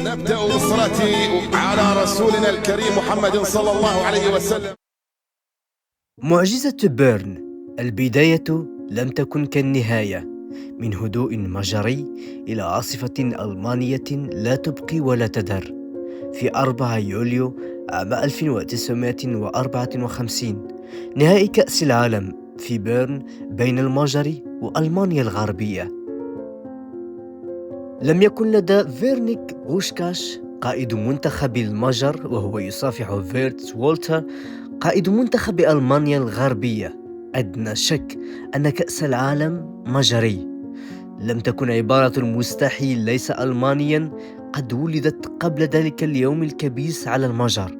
نبدأ بالصلاة على رسولنا الكريم محمد صلى الله عليه وسلم. معجزة بيرن. البداية لم تكن كالنهاية، من هدوء مجري إلى عاصفة ألمانية لا تبقي ولا تذر. في 4 يوليو عام 1954 نهائي كأس العالم في بيرن بين المجر وألمانيا الغربية. لم يكن لدى فيرنيك بوشكاش قائد منتخب المجر وهو يصافح فيرتس وولتر قائد منتخب ألمانيا الغربية أدنى شك أن كأس العالم مجري. لم تكن عبارة المستحيل ليس ألمانيا قد ولدت قبل ذلك اليوم الكبيس على المجر.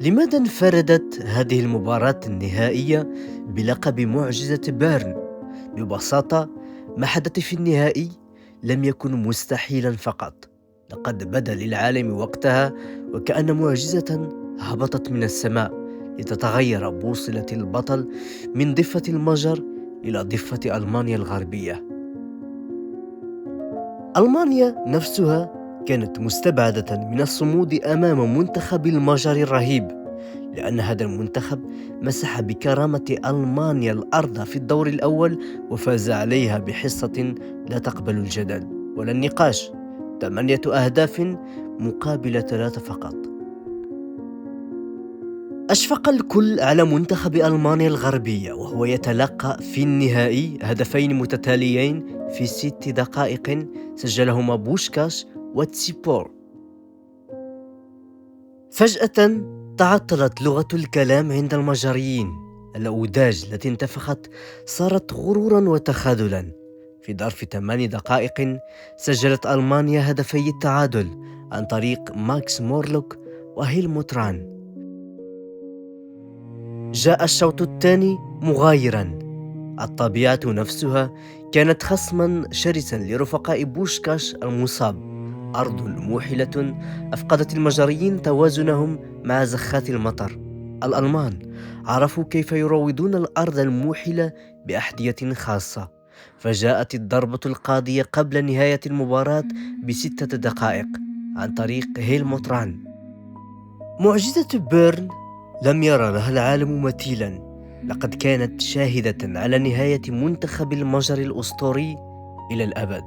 لماذا انفردت هذه المباراة النهائية بلقب معجزة بيرن؟ ببساطة، ما حدث في النهائي لم يكن مستحيلا فقط، لقد بدا للعالم وقتها وكأن معجزة هبطت من السماء لتتغير بوصلة البطل من ضفة المجر إلى ضفة ألمانيا الغربية. ألمانيا نفسها كانت مستبعدة من الصمود أمام منتخب المجر الرهيب، لأن هذا المنتخب مسح بكرامة ألمانيا الأرض في الدور الأول وفاز عليها بحصة لا تقبل الجدل ولا النقاش، 8 أهداف مقابل 3 فقط. أشفق الكل على منتخب ألمانيا الغربية وهو يتلقى في النهائي هدفين متتاليين في 6 دقائق سجلهما بوشكاش وتسيبور. فجأة تعطلت لغة الكلام عند المجريين. الأوداج التي انتفخت صارت غرورا وتخاذلا. في ظرف 8 دقائق سجلت ألمانيا هدفي التعادل عن طريق ماكس مورلوك وهيلموت ران. جاء الشوط الثاني مغايرا. الطبيعة نفسها كانت خصما شرسا لرفقاء بوشكاش المصاب. أرض موحلة أفقدت المجريين توازنهم مع زخات المطر. الألمان عرفوا كيف يروضون الأرض الموحلة بأحذية خاصة، فجاءت الضربة القاضية قبل نهاية المباراة ب6 دقائق عن طريق هيلموت ران. معجزة بيرن لم يرى لها العالم مثيلا، لقد كانت شاهدة على نهاية منتخب المجر الأسطوري إلى الأبد.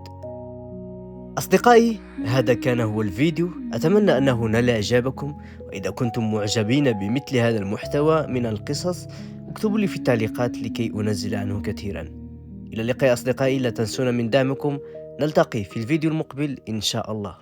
أصدقائي، هذا كان هو الفيديو، أتمنى أنه نال إعجابكم، وإذا كنتم معجبين بمثل هذا المحتوى من القصص اكتبوا لي في التعليقات لكي أنزل عنه كثيرا. إلى اللقاء أصدقائي، لا تنسونا من دعمكم، نلتقي في الفيديو المقبل إن شاء الله.